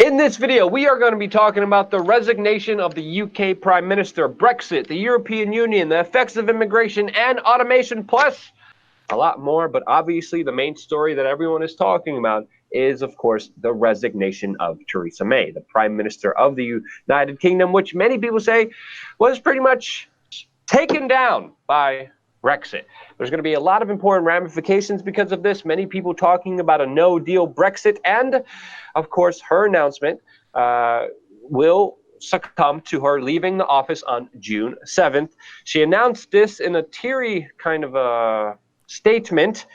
In this video, we are going to be talking about the resignation of the UK Prime Minister, Brexit, the European Union, the effects of immigration and automation, plus a lot more. But obviously, the main story that everyone is talking about is, of course, the resignation of Theresa May, the Prime Minister of the United Kingdom, which many people say was pretty much taken down by Brexit. There's going to be a lot of important ramifications because of this. Many people talking about a no-deal Brexit, and of course, her announcement will succumb to her leaving the office on June 7th. She announced this in a teary kind of a statement,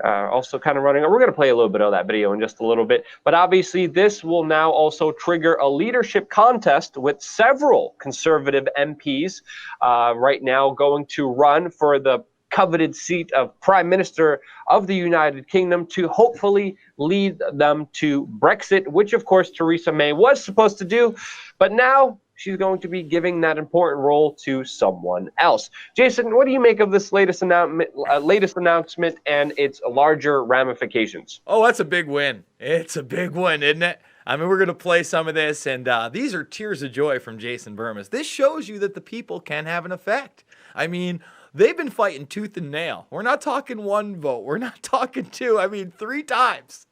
also kind of running. We're going to play a little bit of that video in just a little bit. But obviously, this will now also trigger a leadership contest with several Conservative MPs right now going to run for the coveted seat of Prime Minister of the United Kingdom to hopefully lead them to Brexit, which of course Theresa May was supposed to do, but now she's going to be giving that important role to someone else. Jason, what do you make of this latest announcement and its larger ramifications? Oh, that's a big win. It's a big win, isn't it? I mean, we're going to play some of this, and these are tears of joy from Jason Bermas. This shows you that the people can have an effect. I mean, they've been fighting tooth and nail. We're not talking one vote. We're not talking two. I mean, three times.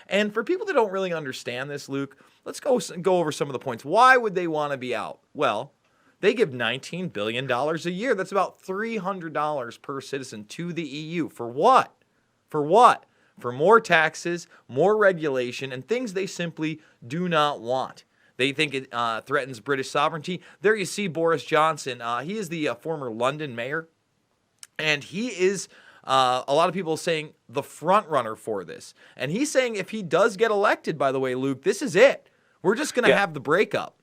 And for people that don't really understand this, Luke, let's go over some of the points. Why would they want to be out? Well, they give $19 billion a year. That's about $300 per citizen to the EU. For what? For more taxes, more regulation, and things they simply do not want. They think it threatens British sovereignty. There you see Boris Johnson. He is the former London mayor, and he is, a lot of people saying, the front runner for this. And he's saying if he does get elected, by the way, Luke, this is it. We're just going to have the breakup.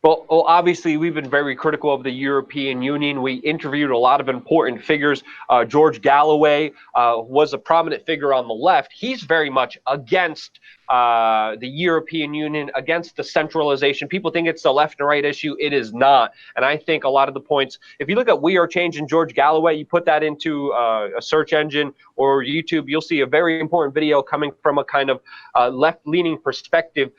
Well, obviously, we've been very critical of the European Union. We interviewed a lot of important figures. George Galloway was a prominent figure on the left. He's very much against the European Union, against the centralization. People think it's the left and right issue. It is not. And I think a lot of the points, if you look at We Are Change and George Galloway, you put that into a search engine or YouTube, you'll see a very important video coming from a kind of left-leaning perspective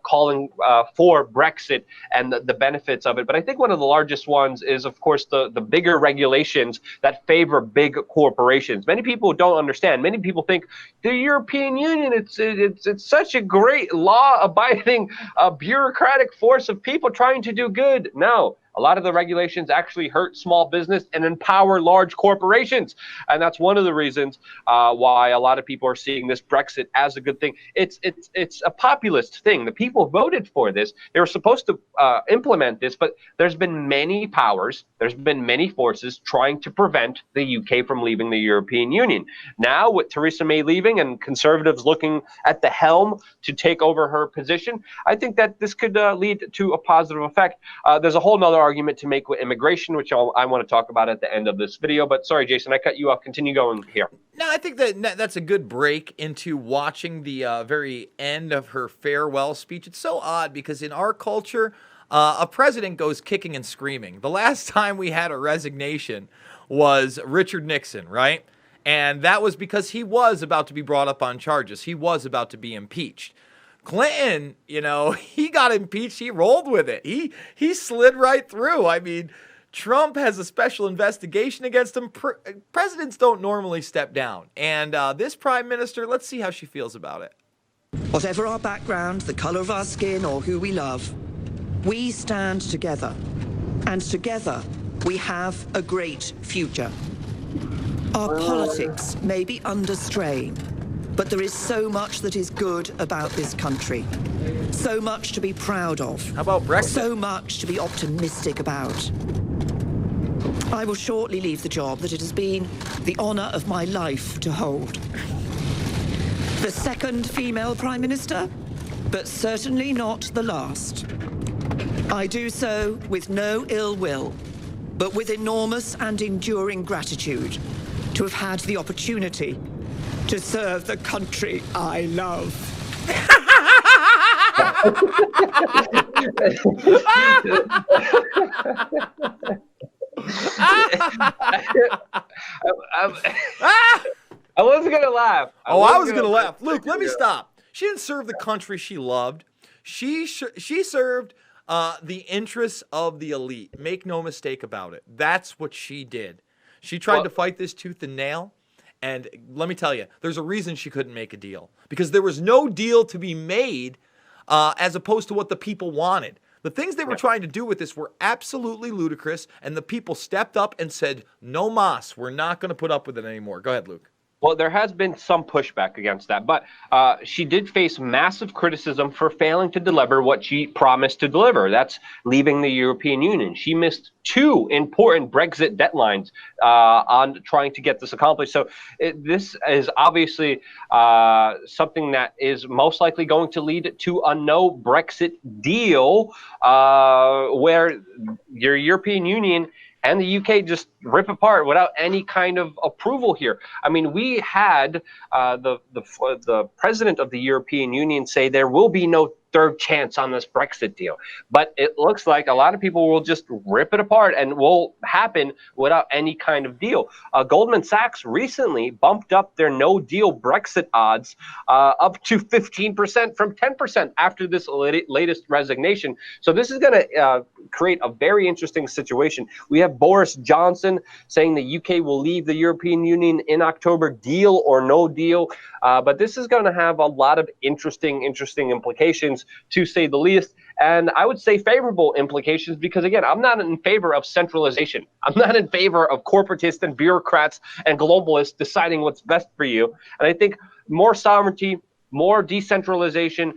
calling for Brexit and the benefits of it. But I think one of the largest ones is, of course, the bigger regulations that favor big corporations. Many people don't understand. Many people think the European Union, it's such a great law-abiding bureaucratic force of people trying to do good. No. A lot of the regulations actually hurt small business and empower large corporations. And that's one of the reasons why a lot of people are seeing this Brexit as a good thing. It's a populist thing. The people voted for this. They were supposed to implement this, but there's been many powers, there's been many forces trying to prevent the UK from leaving the European Union. Now, with Theresa May leaving and Conservatives looking at the helm to take over her position, I think that this could lead to a positive effect. There's a whole nother argument to make with immigration, which I want to talk about at the end of this video. But sorry, Jason, I cut you off. Continue going here. No, I think that's a good break into watching the very end of her farewell speech. It's so odd because in our culture, a president goes kicking and screaming. The last time we had a resignation was Richard Nixon, right? And that was because he was about to be brought up on charges. He was about to be impeached. Clinton, he got impeached. He rolled with it. He slid right through. I mean, Trump has a special investigation against him. Presidents don't normally step down. And this prime minister, let's see how she feels about it. Whatever our background, the color of our skin, or who we love, we stand together. And together, we have a great future. Our politics may be under strain, but there is so much that is good about this country. So much to be proud of. How about Brexit? So much to be optimistic about. I will shortly leave the job that it has been the honor of my life to hold. The second female Prime Minister, but certainly not the last. I do so with no ill will, but with enormous and enduring gratitude to have had the opportunity to serve the country I love. I wasn't going to laugh. I was going to laugh. Luke, let me stop. She didn't serve the country she loved. She served the interests of the elite. Make no mistake about it. That's what she did. She tried to fight this tooth and nail. And let me tell you, there's a reason she couldn't make a deal, because there was no deal to be made as opposed to what the people wanted. The things they were trying to do with this were absolutely ludicrous, and the people stepped up and said, no mas, we're not going to put up with it anymore. Go ahead, Luke. Well, there has been some pushback against that, but she did face massive criticism for failing to deliver what she promised to deliver. That's leaving the European Union. She missed two important Brexit deadlines on trying to get this accomplished. So this is obviously something that is most likely going to lead to a no Brexit deal, where your European Union and the UK just rip apart without any kind of approval here. I mean, we had the president of the European Union say there will be no third chance on this Brexit deal. But it looks like a lot of people will just rip it apart and will happen without any kind of deal. Goldman Sachs recently bumped up their no deal Brexit odds up to 15% from 10% after this latest resignation. So this is going to create a very interesting situation. We have Boris Johnson saying the UK will leave the European Union in October, deal or no deal. But this is going to have a lot of interesting implications, to say the least. And I would say favorable implications, because, again, I'm not in favor of centralization. I'm not in favor of corporatists and bureaucrats and globalists deciding what's best for you. And I think more sovereignty, more decentralization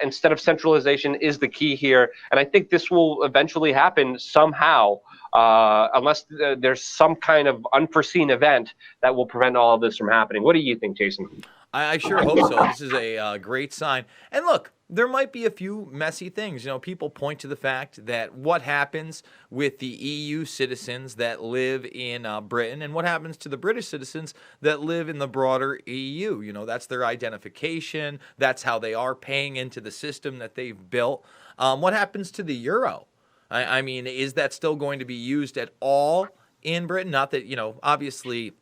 instead of centralization is the key here. And I think this will eventually happen somehow, unless there's some kind of unforeseen event that will prevent all of this from happening. What do you think, Jason? I sure hope so. This is a great sign. And look, there might be a few messy things. You know, people point to the fact that what happens with the EU citizens that live in Britain and what happens to the British citizens that live in the broader EU. You know, that's their identification. That's how they are paying into the system that they've built. What happens to the euro? I mean, is that still going to be used at all in Britain? Not that, you know, obviously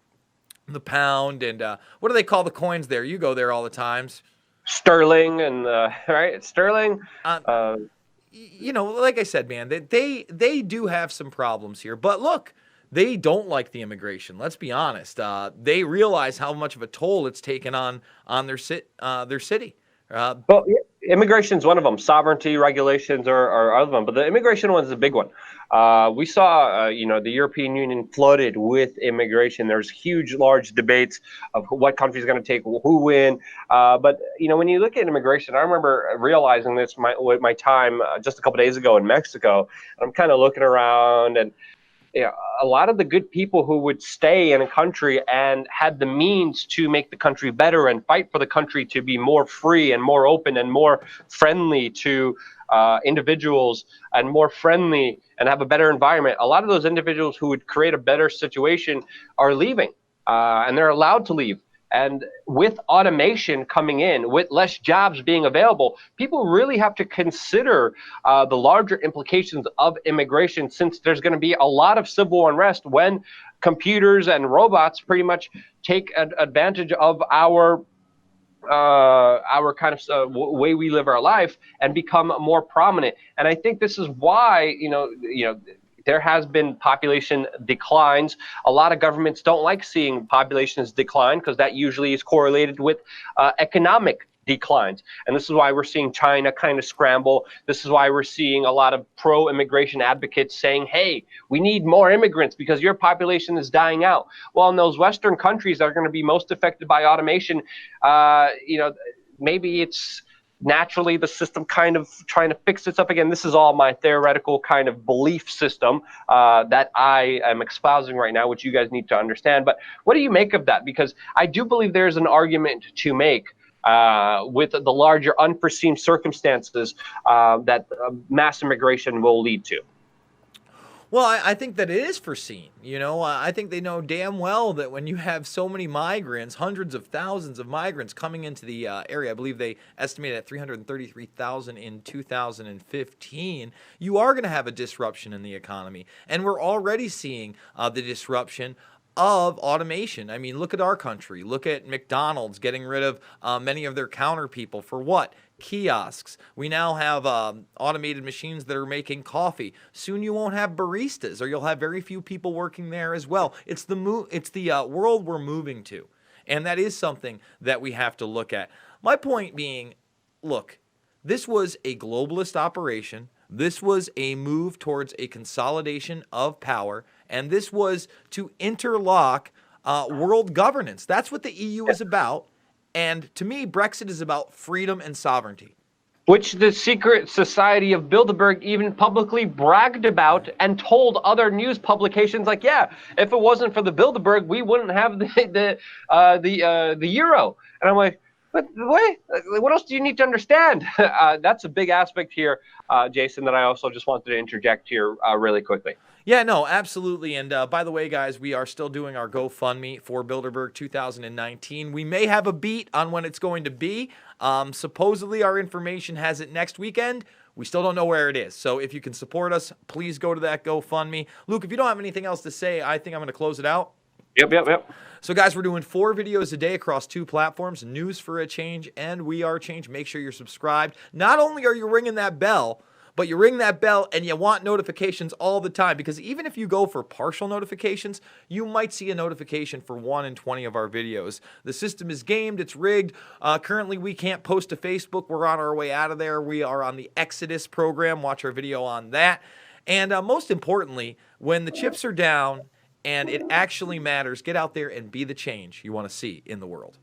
the pound and what do they call the coins there? You go there all the times. Sterling and right, sterling. You know, like I said, man, they do have some problems here. But look, they don't like the immigration. Let's be honest. They realize how much of a toll it's taken on their city. Well, immigration is one of them. Sovereignty regulations are other one, but the immigration one is a big one. We saw, the European Union flooded with immigration. There's huge, large debates of what country is going to take who in. But when you look at immigration, I remember realizing this with my time just a couple days ago in Mexico. I'm kind of looking around, and a lot of the good people who would stay in a country and had the means to make the country better and fight for the country to be more free and more open and more friendly to individuals and more friendly and have a better environment. A lot of those individuals who would create a better situation are leaving, and they're allowed to leave. And with automation coming in, with less jobs being available, people really have to consider the larger implications of immigration, since there's going to be a lot of civil unrest when computers and robots pretty much take advantage of our kind of way we live our life and become more prominent. And I think this is why, there has been population declines. A lot of governments don't like seeing populations decline, because that usually is correlated with economic declines. And this is why we're seeing China kind of scramble. This is why we're seeing a lot of pro-immigration advocates saying, hey, we need more immigrants because your population is dying out. Well, in those Western countries that are going to be most affected by automation, maybe it's naturally the system kind of trying to fix itself again. This is all my theoretical kind of belief system that I am espousing right now, which you guys need to understand. But what do you make of that? Because I do believe there's an argument to make with the larger unforeseen circumstances that mass immigration will lead to. Well, I think that it is foreseen. I think they know damn well that when you have so many migrants, hundreds of thousands of migrants coming into the area, I believe they estimated at 333,000 in 2015, you are going to have a disruption in the economy. And we're already seeing the disruption of automation. I mean, look at our country. Look at McDonald's getting rid of many of their counter people for what? kiosks. We now have automated machines that are making coffee. Soon you won't have baristas, or you'll have very few people working there as well. It's the world we're moving to, and that is something that we have to look at. My point being, look, this was a globalist operation. This was a move towards a consolidation of power, and this was to interlock world governance. That's what the EU is about. And to me, Brexit is about freedom and sovereignty. Which the secret society of Bilderberg even publicly bragged about and told other news publications, like, yeah, if it wasn't for the Bilderberg, we wouldn't have the euro. And I'm like, but wait, what else do you need to understand? That's a big aspect here, Jason, that I also just wanted to interject here really quickly. Yeah, no, absolutely. And by the way, guys, we are still doing our GoFundMe for Bilderberg 2019. We may have a beat on when it's going to be. Supposedly, our information has it next weekend. We still don't know where it is. So if you can support us, please go to that GoFundMe. Luke, if you don't have anything else to say, I think I'm going to close it out. Yep. So, guys, we're doing 4 videos a day across 2 platforms, News for a Change and We Are Change. Make sure you're subscribed. Not only are you ringing that bell, but you ring that bell and you want notifications all the time, because even if you go for partial notifications, you might see a notification for 1 in 20 of our videos. The system is gamed. It's rigged. Currently, we can't post to Facebook. We're on our way out of there. We are on the Exodus program. Watch our video on that. And most importantly, when the chips are down and it actually matters, get out there and be the change you want to see in the world.